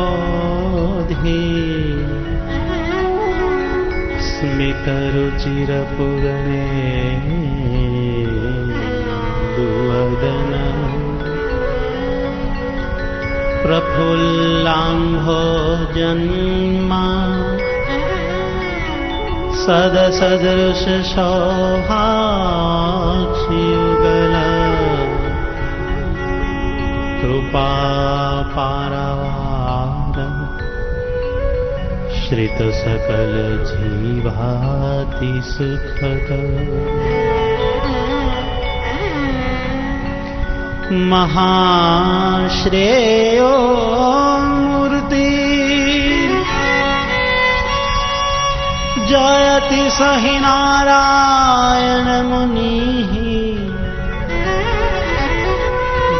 सदानन्दाम्भोधि स्मितरुचिरपूरणे दुवदन प्रफुल्लाम्भोजन्मा सदसदृशशोभाक्षियुगल कृपा पारावार श्रित सकल जीवाति सुखद महाश्रेयो मूर्ति जयति सहि नारायण मुनिः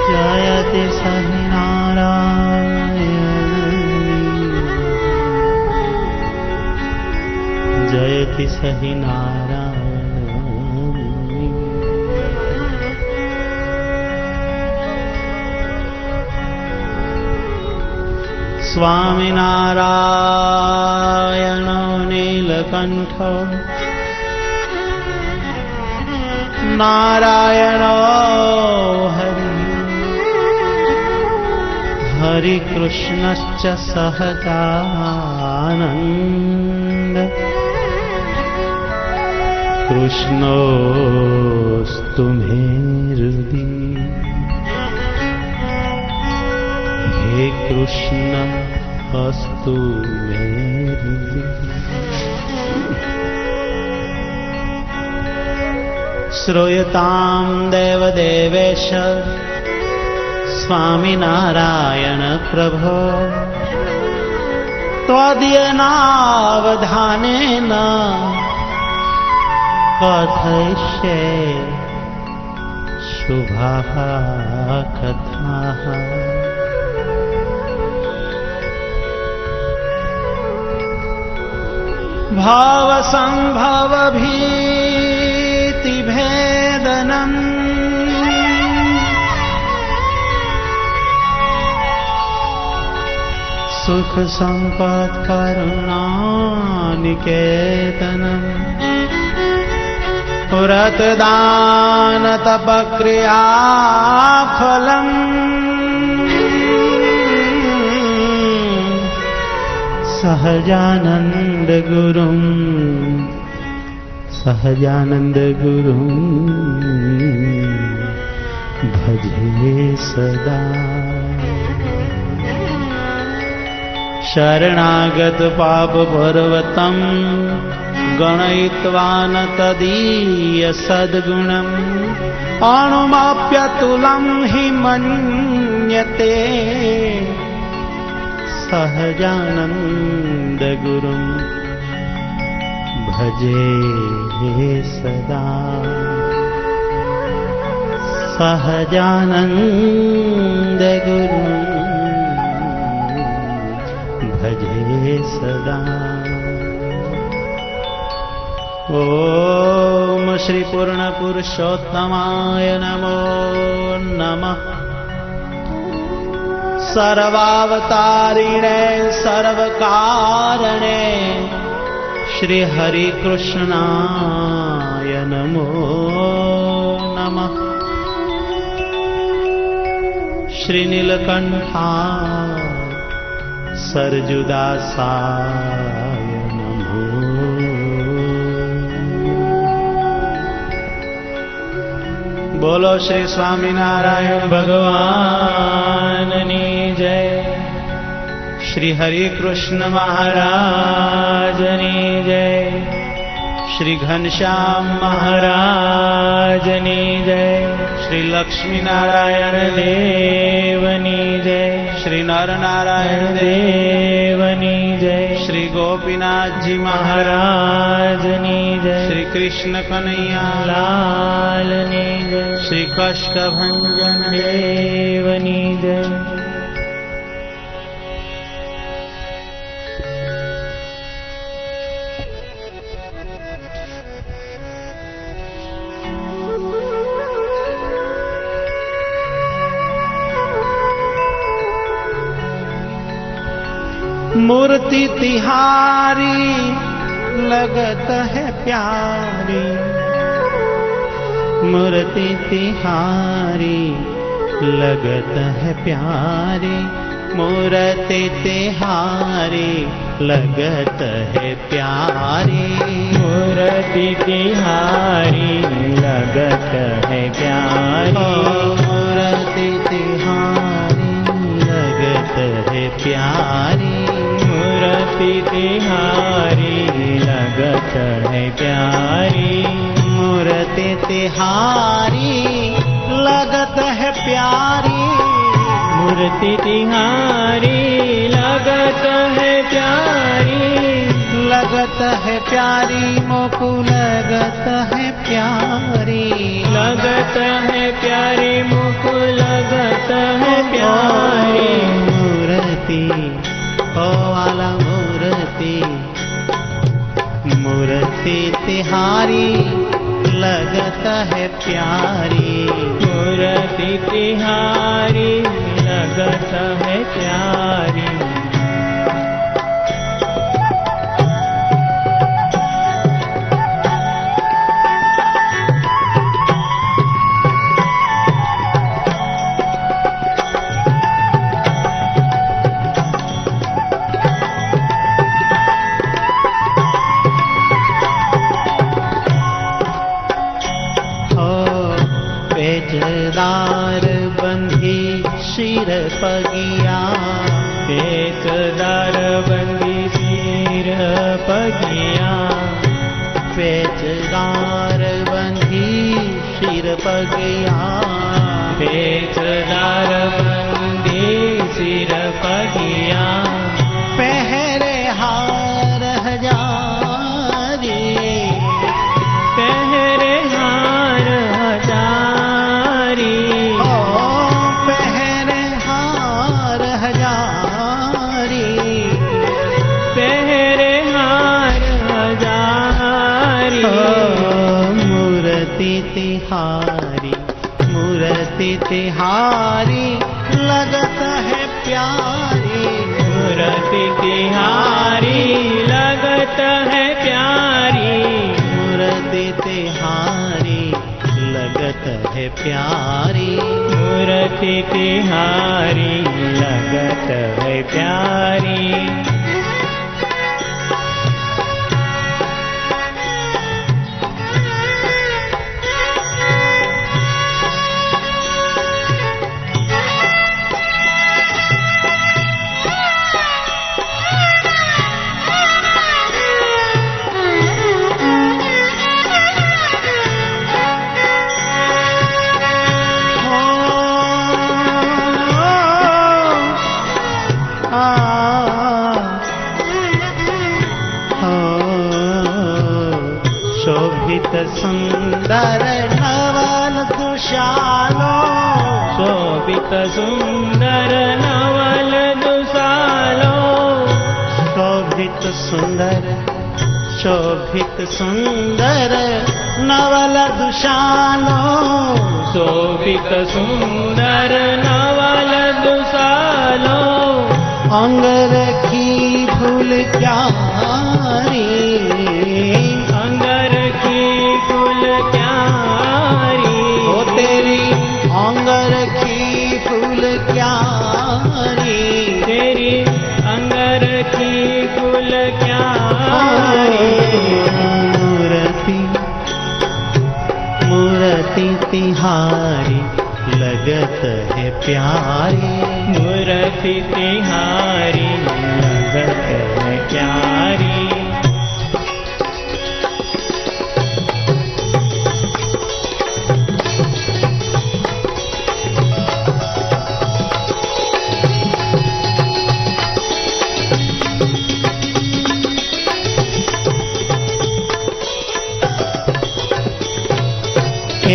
जयति सहि नारायण जयति सहि नारायण स्वामी नारायण नीलकंठ नारायण हरि हरि कृष्णश्च सहजानन्द कृष्णोस्तु मे हृदि हे कृष्ण अस्तु मे हृदि श्रूयतां देवदेवेश स्वामिनारायण प्रभो त्वदीयनावधानेन कथयिष्ये शुभाः कथाः भावसंभवभीतिभेदनम् सुख संपद करुणानिकेतनम् व्रतदान तपक्रिया फलम् सहजानंद गुरुं भजे सदा शरणागत पाप पर्वतम गणयित्वा न तदीय सद्गुणम् अणुमाप्यतुलं हि मन्यते सहजानंद गुरुं भजे सदा सहजानंद गुरुं भजे सदा। ओम श्री पूर्ण पुरुषोत्तमाय नमो नमः। सर्वावतारिणे सर्वकारणे श्री हरि कृष्णाय नमो नमः। श्री नीलकंठा सरजुदासाय नमो। बोलो श्री स्वामीनारायण भगवान की जय। श्री हरि कृष्ण महाराज की जय। श्री घनश्याम महाराज की जय। श्री लक्ष्मी नारायण देव की जय। श्री नर नारायण देव की जय। श्री गोपीनाथ जी महाराज की जय। श्री कृष्ण कन्हैया लाल की जय। श्री कष्टभंजन देव की जय। मूर्ति तिहारी लगत है प्यारी, मूर्ति तिहारी लगत है प्यारी, मूर्ति तिहारी लगत है प्यारी, मूर्ति तिहारी लगत है प्यारी, मूर्ति तिहारी लगत है प्यारी, मूर्ति तिहारी लगत है प्यारी, मूर्ति तिहारी लगत है प्यारी, मूर्ति तिहारी लगत है प्यारी, लगत है प्यारी मोकु लगत है प्यारी, लगत है प्यारी मुख लगत है प्यारी, मूर्ति ओ वाला मूर्ति, मूर्ति तिहारी लगत है प्यारी, मूर्ति तिहारी लगत है प्यारी, पेचदार बंधी सिर पगिया, पेचदार बंदी सिर पगिया, पेचदार बंधी सिर पगिया, पेचदार बंदी सिर पगिया, पहरे हार हजारी, पहरे हार हजारी, पहरे हार हजारी, पहरे हार हजारी, मूर्ति तिहारी, मूर्ति तिहारी लगत है प्यारी, मूर्ति तिहारी लगत है प्यारी, मूर्ति तिहारी लगत है प्यारी, मूर्ति तिहारी लगत है प्यारी, शोभित सुंदर नवल दुशालो, शोभित सुंदर नवल दुसालो, शोभित सुंदर, शोभित सुंदर नवल दुशालो, शोभित सुंदर नवल दुसालो, अंग रखी फूल क्यारी, अंगर की कुल क्यारी, ओ तेरी अंग रखी फूल क्यारी, तेरी अंगर की कुल क्यारी, मूर्ति, मूर्ति तिहारी लगत है प्यारी, मूर्ति तिहारी लगत है प्यारी,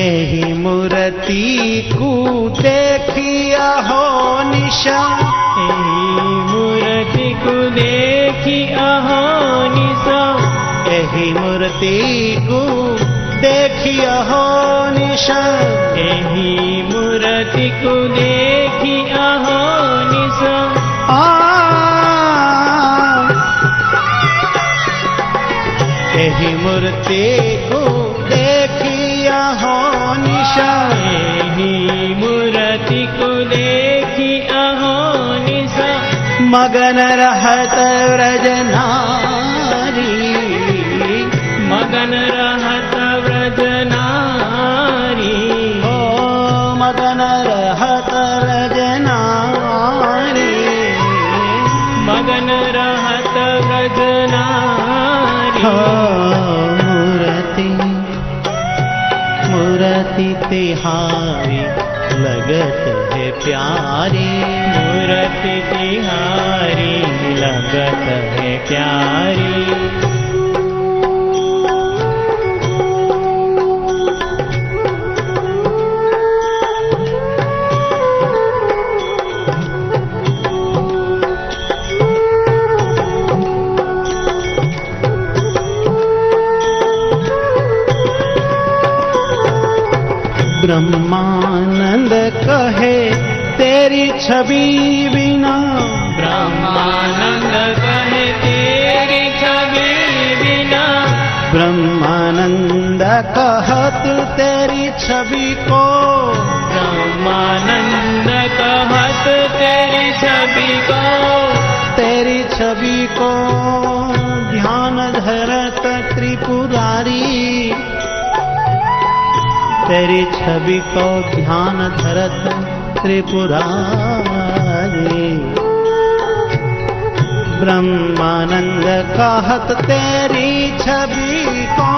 एही मूर्ति को देखिया हो निशा, एही मूर्ति को देखी अहो निशा, एही मूर्ति को देखिया हो निशा, एही मूर्ति को देखी अहो निशा, आ मूर्ति को देखिया हो निशा, एहि मूर्ति को देखी अहो निशा, मगन रहत व्रज नारी, मगन रहत व्रज नारी, ओ मगन रहत व्रज नारी, मगन रहत व्रज नारी। हो मूर्ति मूर्ति तिहारी लगत है प्यारी, मूर्ति तिहारी लगत है प्यारी। ब्रह्मानंद कहे तेरी छवि बिना, ब्रह्मानंद कहे तेरी छवि बिना, ब्रह्मानंद कहत तेरी छवि को, ब्रह्मानंद कहत तेरी छवि को, तेरी छवि को ध्यान धरत त्रिपुरारी, तेरी छवि को ध्यान धरत त्रिपुरारी। ब्रह्मानंद कहत तेरी छवि को,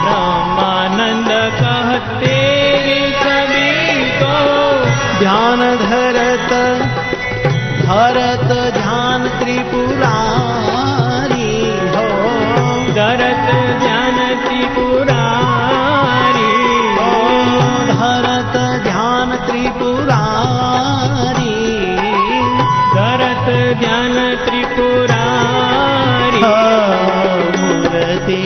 ब्रह्मानंद कहत तेरी छवि को, ध्यान धरत धरत ध्यान त्रिपुरारी हो, धरत ध्यान त्रिपुरारी, धरत ध्यान त्रिपुरारी, धरत ध्यान त्रिपुरारी। मूर्ति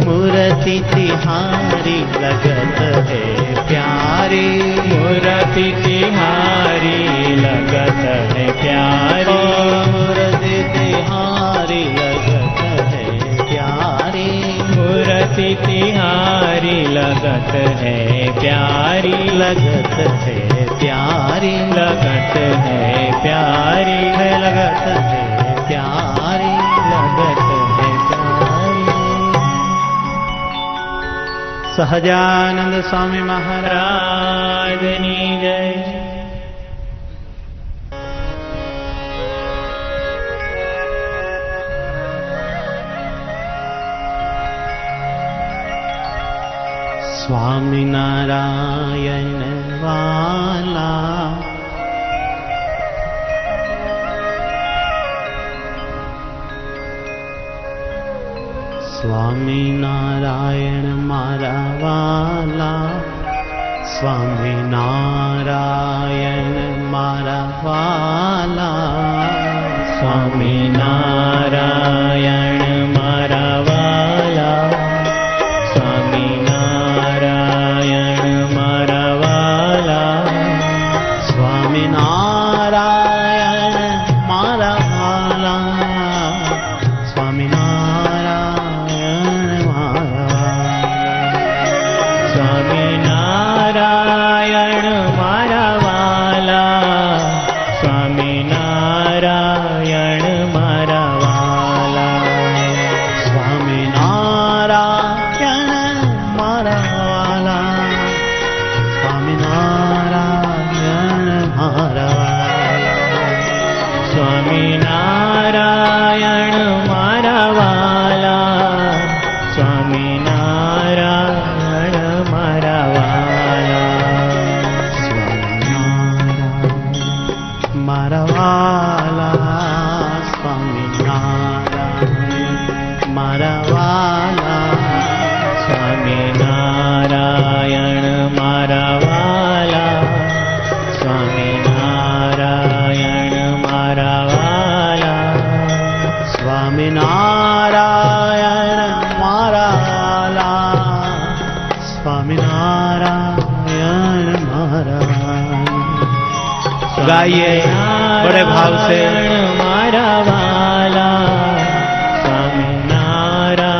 मूर्ति तिहारी लगत है प्यारी, मूर्ति तिहारी लगत है प्यारी, मूर्ति तिहारी लगत है प्यारी, मूर्ति तिहारी लगत है प्यारी, लगत है प्यारी, लगत है प्यारी, लगत है प्यारी, लगत है प्यारी। सहजानंद स्वामी महाराज राजनी जय। स्वामी नारायण वाला, स्वामी नारायण मारा वाला, स्वामी नारायण मारा वाला, स्वामी नारायण मारा वाला, स्वामी नारायण मारा वाला, स्वामी नारायण मारा वाला, स्वामी नारायण मारा वाला, स्वामी नारायण मारा वाला, स्वामी नारायण मारा वाला, स्वामी नारायण मारा वाला, स्वामी नारायण मारा वाला, स्वामी नारायण मारा वाला, स्वामी नारायण मारा वाला, मारा वाला, स्वामी नारायण मारा वाला, स्वामी नारायण मारा वाला, स्वामी नारायण मारा वाला, स्वामी नारायण मारा वाला, स्वामी नारायण मारा वाला। गाइए बड़े भाव से। मारा वाला, स्वामी नारायण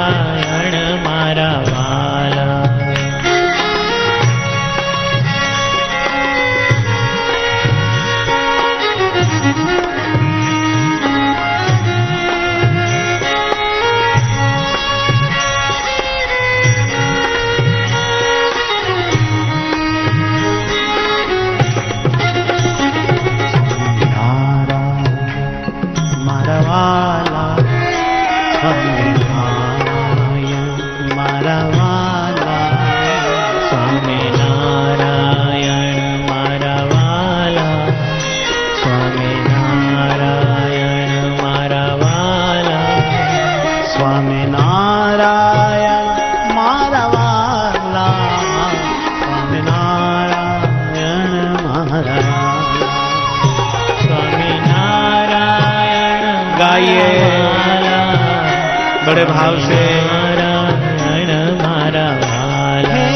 આગળ ભાવશે. નારાયણ મારા વાલા.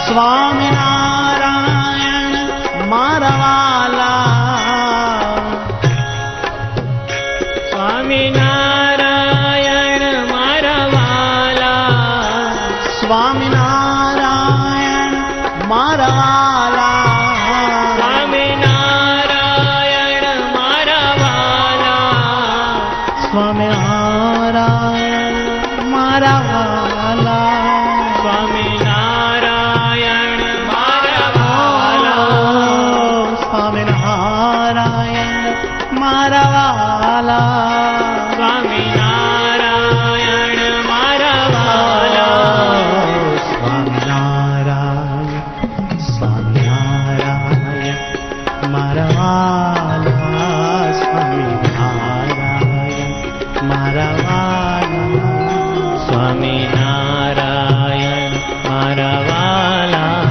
સ્વામિનારાયણ મારા વાલા. સ્વામિનારાયણ મારા વાલા. સ્વામિનારાયણ મારા વાલા. સ્વામિનારાયણ મારા વાલા. સ્વામિનારાયણ મારા વાલા. સ્વામિનારાયણ મારા વાલા. સ્વામિનારાયણ મારા વાલા. સ્વામિનારાયણ મારા વાલા. સ્વામિનારાયણ સ્વામિનારાયણ મારા વાલા. સ્વામિનારાયણ મારા વાલા. સ્વામિનારાયણ મારા વાલા.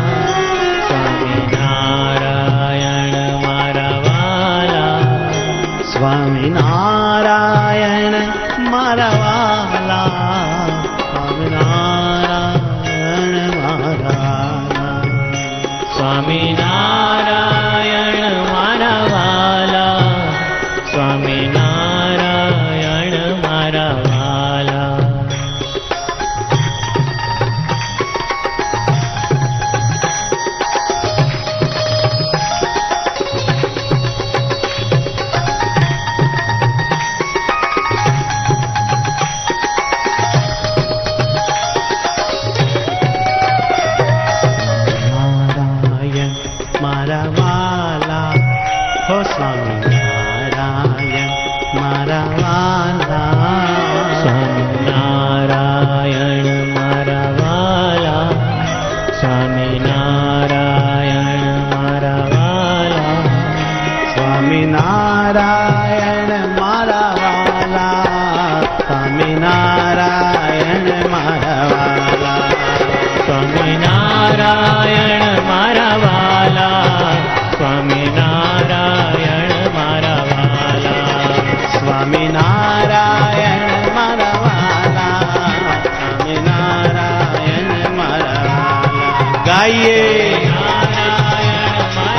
સ્વામિનારાયણ મારા વાલા. સ્વામિનારાયણ મારા વાલા. સ્વામિનારાયણ મારા. સ્વામિનારાયણ મારા વાલા. સ્વામિનારાયણ મારા વાલા. નારાયણ મારા વાલા. હો સ્વામિનારાયણ મારા વાલા. સ્વામિનારાયણ મારા વાલા. સ્વામિનારાયણ મારા વાલા. સ્વામિનારાયણ મારા વાલા. સ્વામિનારાયણ મારા વાલા. સ્વામિનારાયણ મારા વાલા. સ્વામિનારાયણ મારા વાલા. સ્વામિનારાયણ મારા વાલા. સ્વામિનારાયણ મારા વાલા. ગાઈએ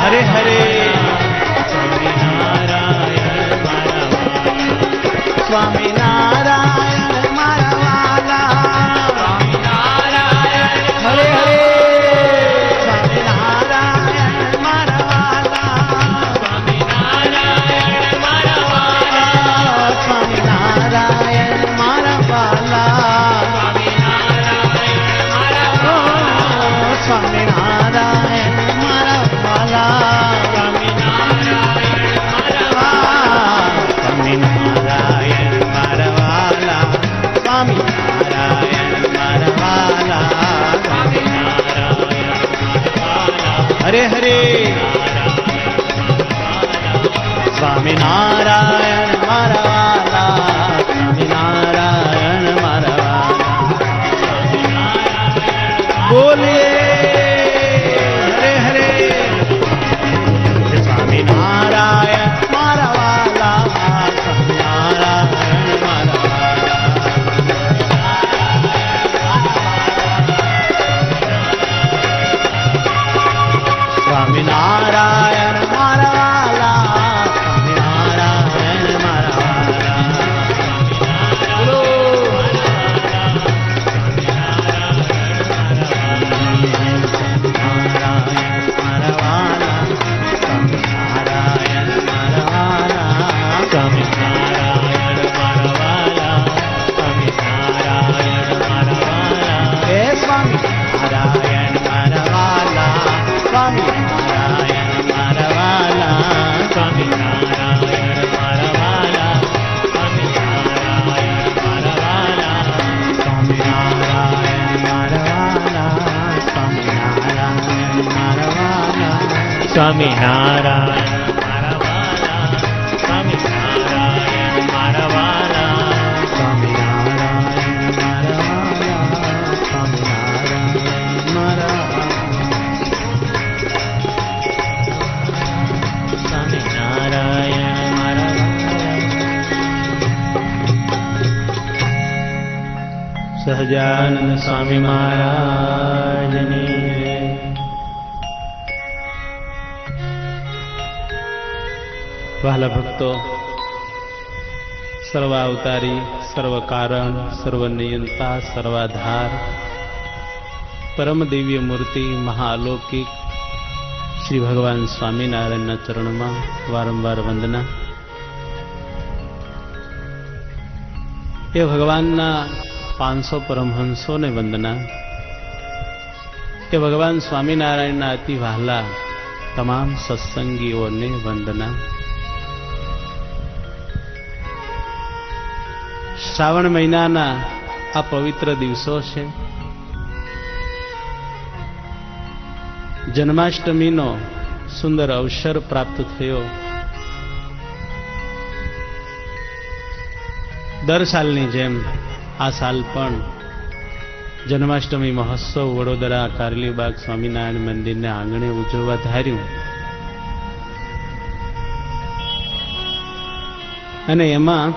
હરે હરે. સ્વામિનારાયણ મારા વાલા. સ્વામિનારાયણ મારા વાલા. હરે હરે. સ્વામિનારાયણ મારા વાલા. સ્વામિનારાયણ મારા વાલા. સ્વામિનારાયણ મારા વાલા. સ્વામિનારાયણ મારા વાલા. સ્વામિનારાયણ મારા વાલા. સ્વામિનારાયણ મારા વાલા. હરે હરે. સ્વામિનારાયણ મારા વાલા. સ્વામિનારાયણ મારા વાલા. બોલીએ હરે હરે. સ્વામિનારાયણ મારા વાલા. સ્વામિનારાયણ મારા વાલા. સ્વામિનારાયણ મારા વાલા. સ્વામિનારાયણ મારા વાલા. બોલો. સ્વામિનારાયણ મારા વાલા. સહજાનંદ સ્વામી મહારાજની જય. વહાલા ભક્તો, સર્વાવતારી, સર્વ કારણ, સર્વ નિયંતા, સર્વાધાર, પરમ દિવ્ય મૂર્તિ, મહાઅલૌકિક શ્રી ભગવાન સ્વામિનારાયણના ચરણમાં વારંવાર વંદના. એ ભગવાનના 500 પરમહંસોને વંદના. એ ભગવાન સ્વામિનારાયણના અતિ વહાલા તમામ સત્સંગીઓને વંદના. શ્રાવણ મહિનાના આ પવિત્ર દિવસો છે. જન્માષ્ટમીનો સુંદર અવસર પ્રાપ્ત થયો. દર સાલની જેમ આ સાલ પણ જન્માષ્ટમી મહોત્સવ વડોદરા કારેલીબાગ સ્વામિનારાયણ મંદિરને આંગણે ઉજવવા ધાર્યું. અને એમાં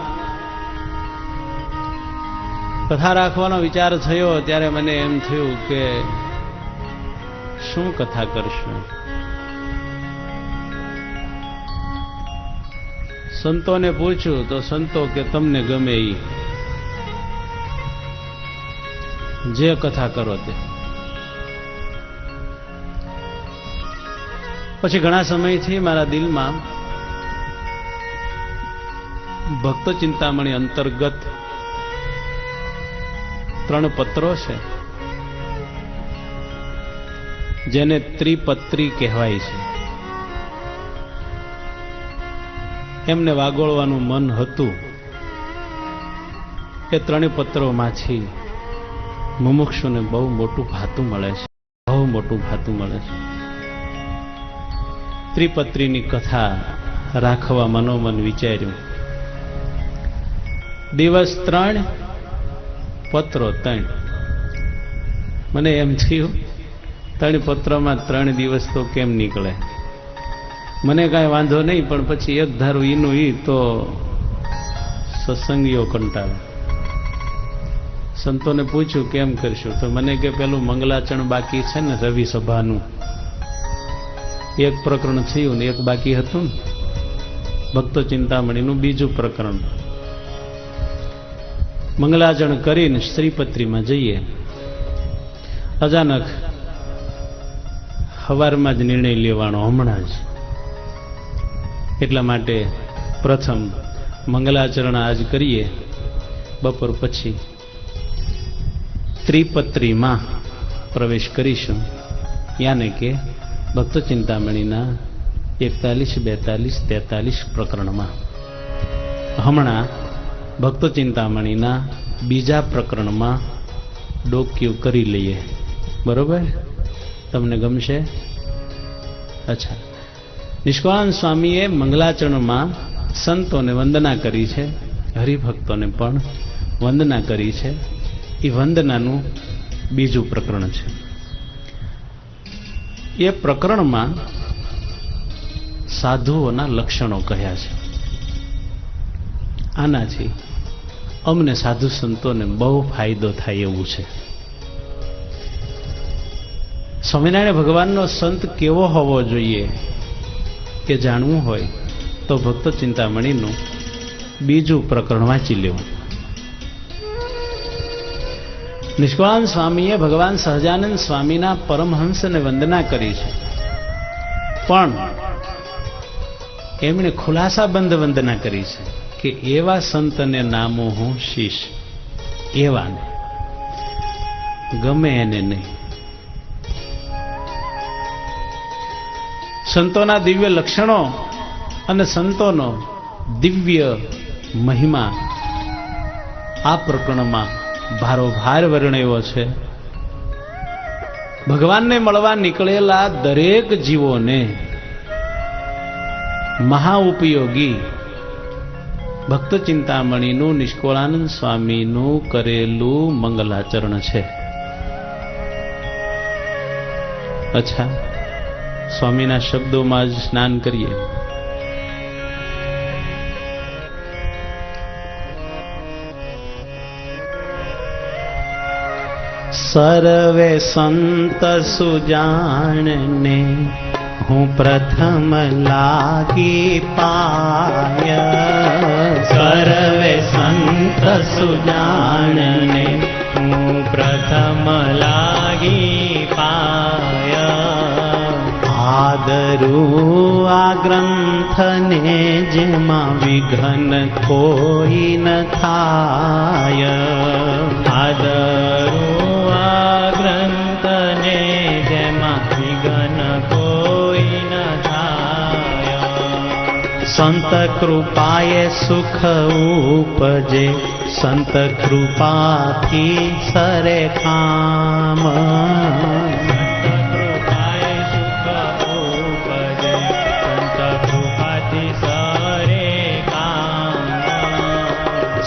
કથા રાખવાનો વિચાર થયો ત્યારે મને એમ થયું કે શું કથા કરશું. સંતોને પૂછ્યું તો સંતો કે તમને ગમે એ જે કથા કરો તે. પછી ઘણા સમયથી મારા દિલમાં ભક્ત ચિંતામણી અંતર્ગત 3 પત્રો છે જેને ત્રિપત્રી કહેવાય છે. એમને વાગોળવાનું મન હતું. એ 3 પત્રોમાંથી મુમુક્ષુને બહુ મોટું ભાતું મળે છે, બહુ મોટું ભાતું મળે છે. ત્રિપત્રીની કથા રાખવા મનોમન વિચાર્યું. દિવસ 3, પત્રો 3. મને એમ થયું 3 પત્રમાં 3 દિવસ તો કેમ નીકળે. મને કાંઈ વાંધો નહીં, પણ પછી એક ધારું ઈનું ઈ તો સત્સંગીઓ કંટાળે. સંતોને પૂછ્યું કેમ કરશું, તો મને કે પેલું મંગલાચરણ બાકી છે ને રવિ સભાનું, એક પ્રકરણ થયું ને એક બાકી હતું ને ભક્તો ચિંતામણીનું બીજું પ્રકરણ. મંગલાચરણ કરીને શ્રીપત્રીમાં જઈએ. અચાનક સવારમાં જ નિર્ણય લેવાનો હમણાં જ. એટલા માટે પ્રથમ મંગલાચરણ આજ કરીએ, બપોર પછી ત્રિપત્રીમાં પ્રવેશ કરીશું. યાને કે ભક્ત ચિંતામણીના 41, 42, 43 પ્રકરણમાં. હમણાં ભક્ત ચિંતામણીના બીજા પ્રકરણમાં ડોક્યું કરી લઈએ. બરોબર? તમને ગમશે? અચ્છા. નિષ્કળાનંદ સ્વામીએ મંગલાચરણમાં સંતોને વંદના કરી છે, હરિભક્તોને પણ વંદના કરી છે. એ વંદનાનું બીજું પ્રકરણ છે. એ પ્રકરણમાં સાધુઓના લક્ષણો કહ્યા છે. આનાથી અમને સાધુ સંતોને બહુ ફાયદો થાય એવું છે. સ્વામિનારાયણ ભગવાનનો સંત કેવો હોવો જોઈએ કે જાણવું હોય તો ભક્ત ચિંતામણીનું બીજું પ્રકરણ વાંચી લેવું. નિષ્કળાનંદ સ્વામીએ ભગવાન સહજાનંદ સ્વામીના પરમહંસને વંદના કરી છે, પણ એમણે ખુલાસાબંધ વંદના કરી છે કે એવા સંતને નામો હું શીશ. એવાને ગમે એને નહીં. સંતોના દિવ્ય લક્ષણો અને સંતોનો દિવ્ય મહિમા આ પ્રકરણમાં ભારોભાર વર્ણવ્યો છે. ભગવાનને મળવા નીકળેલા દરેક જીવોને મહા ઉપયોગી ભક્ત ચિંતામણીનું નિષ્કળાનંદ સ્વામીનું કરેલું મંગલાચરણ છે. અચ્છા, સ્વામીના શબ્દોમાં જ સ્નાન કરીએ. સર્વે સંત સુજાણને હું પ્રથમ લાગી પાય. સર્વે સંત સુજાણને હું પ્રથમ લાગી પાય. આદરું આ ગ્રંથને જેમાં વિઘ્ન કોઈ ન થાય. આદરું આ ગ્રંથને જેમાં વિઘ્ન કોઈ ન થાય. સંત કૃપાએ સુખ ઉપજે, સંત કૃપાથી સરે કામ.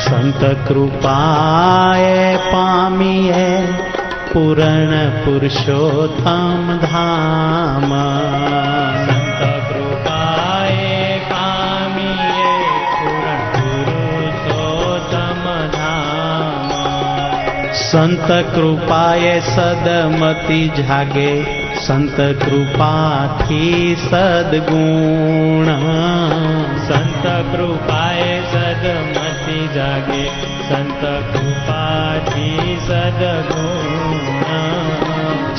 સંત કૃપાએ પામીએ પૂરણ પુરુષોત્તમ ધામ. સંત કૃપાએ પામીએ પૂરણ પુરુષોત્તમ ધામ. સંત કૃપાએ સદમતિ જાગે, સંત કૃપાથી સદગુણ. સંત કૃપાએ સદમતિ જાગે, સંત કૃપાથી સદગુણ.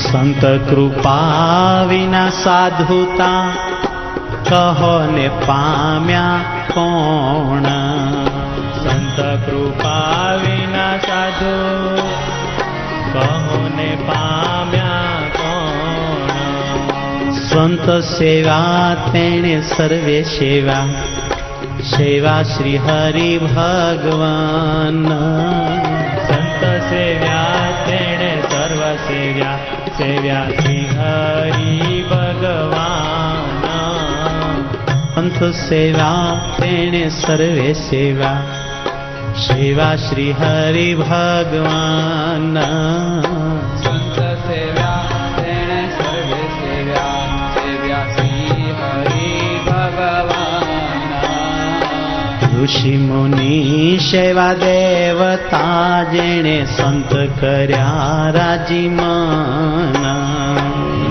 સંત કૃપા વિના સાધુતા કહો ને પામ્યા કોણ. સંત કૃપા વિના સાધુ કહો ને પામ્યા કોણ. સંત સેવા તેણે સર્વે સેવા, સેવા શ્રી હરિ ભગવાન. સંત સેવ્યા તેણે સર્વ સેવ્યા, સેવ્યા શ્રી હરિ ભગવાન. સંત સેવા તેણે સર્વે સેવા, સેવા શ્રી હરિ ભગવાન. સંત સેવ્યા તેણે સર્વે સેવ્યા, સેવ્યા શ્રી હરિ ભગવાન. ઋષિ મુનિ સેવા દેવતા જેણે સંત કર્યા રાજીમાન.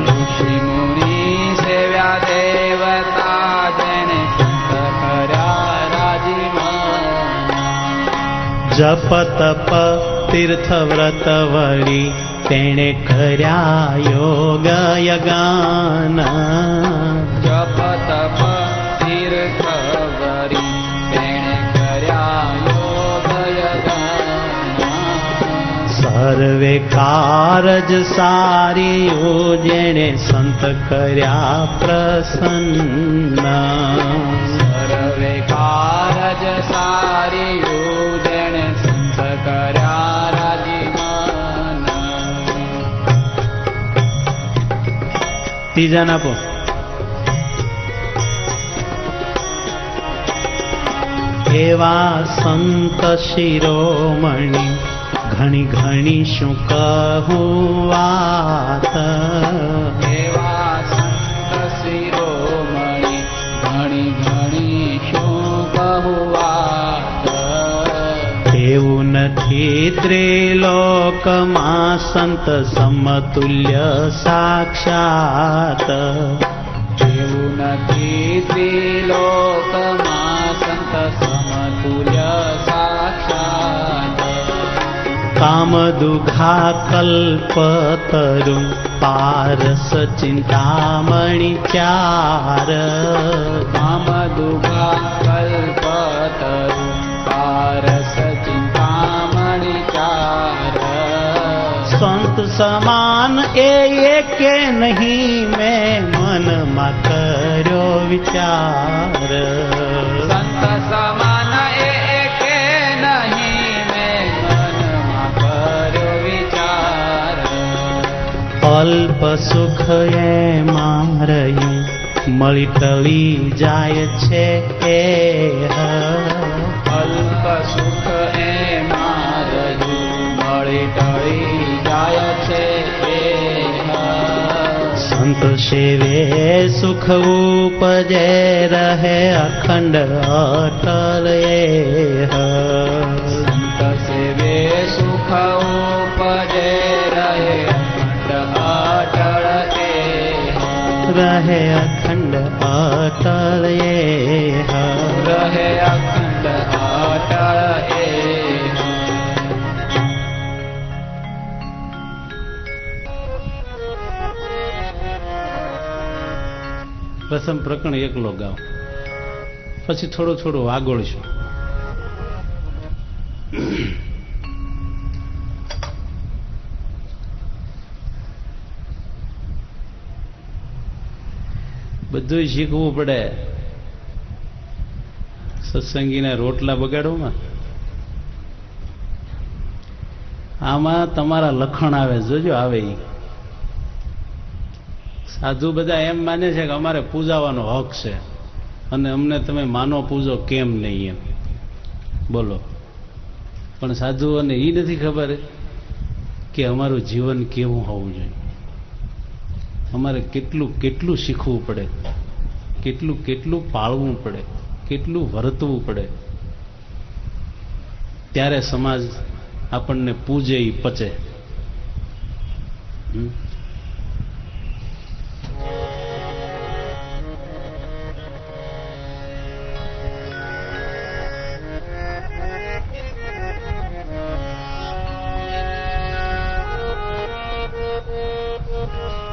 ઋષિ મુનિ સેવ્યા દેવતા જેણે સંત કર્યા રાજીમાન. જપ તપ તીર્થ વ્રત વળી તેણે કર્યા યોગ યગાન. જપ તપ તીર્થ વરી તેણે કર્યા યોગ યજ્ઞ. સર્વે કારજ સારી જેણે સંત કર્યા પ્રસન્ન. સર્વે કારજ સારી જેણે સંત કર્યા રાજીમાન. ત્રીજાને આપો. એવા સંત શિરોમણી ઘણી ઘણી શું કહું વાત. એવા સંત શિરોમણી ઘણી ઘણી શું કહું વાત. એવું નથી ત્રિલોકમાં સંત સમતુલ્ય સાક્ષાત. એવું નથી ત્રિલોકમાં સંત સમતુલ્ય સાક્ષાત. કામ દુઘા કલ્પતરુ પારસ ચિંતામણી ચાર. કામ દુઃખા કલ્પતરુ પારસ ચિંતામણી ચાર. સંત સમાન એ કે નહીં મેં મનમાં કર્યો વિચાર. સંત સમાન એકે નહીં મેં મનમાં કર્યો વિચાર. અલ્પ સુખ એમાં રહ્યું મળી ટળી જાય છે એ. અલ્પ સુખ એમાં રહ્યું મળી ટળી જાય છે એ. સંત સેવે સુખ ઉપજે રહે અખંડ અટલ એ. સંત સેવે સુખ ઉપજે રહે રહે અખંડ અટલ એ રહે અખંડ અટળ એ પ્રથમ પ્રકરણ એકલો ગાવ, પછી થોડું થોડું વાગોળશું. બધું શીખવું પડે. સત્સંગીના રોટલા બગાડવામાં આમાં તમારા લખણ આવે, જોજો આવે. સાધુ બધા એમ માને છે કે અમારે પૂજાવાનો હક છે અને અમને તમે માનો પૂજો કેમ નહીં એમ બોલો. પણ સાધુઓને એ નથી ખબર કે અમારું જીવન કેવું હોવું જોઈએ. અમારે કેટલું કેટલું શીખવું પડે, કેટલું કેટલું પાળવું પડે, કેટલું વર્તવું પડે, ત્યારે સમાજ આપણને પૂજે ઈ પચે.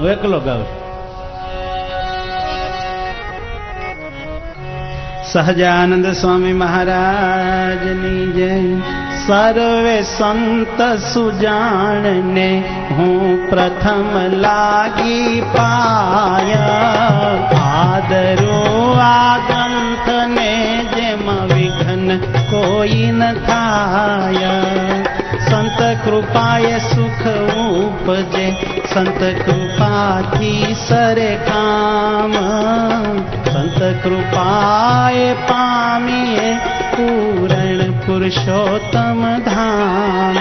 હું એકલો ગાઉં. સહજાનંદ સ્વામી મહારાજની જય. સર્વે સંત સુજાણને હું પ્રથમ લાગી પાય. આદરો આ ગ્રંથને જેમ વિઘ્ન કોઈ ન થાય. સંત કૃપાએ સુખ ઉપજે, સંત કૃપાથી સરે કામ. સંત કૃપાએ પામીએ પૂરણ પુરુષોત્તમ ધામ.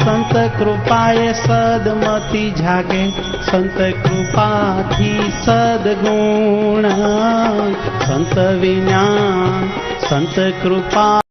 સંત કૃપાએ સદમતિ જાગે, સંત કૃપાથી સદગુણ. સંત વિના સંત કૃપા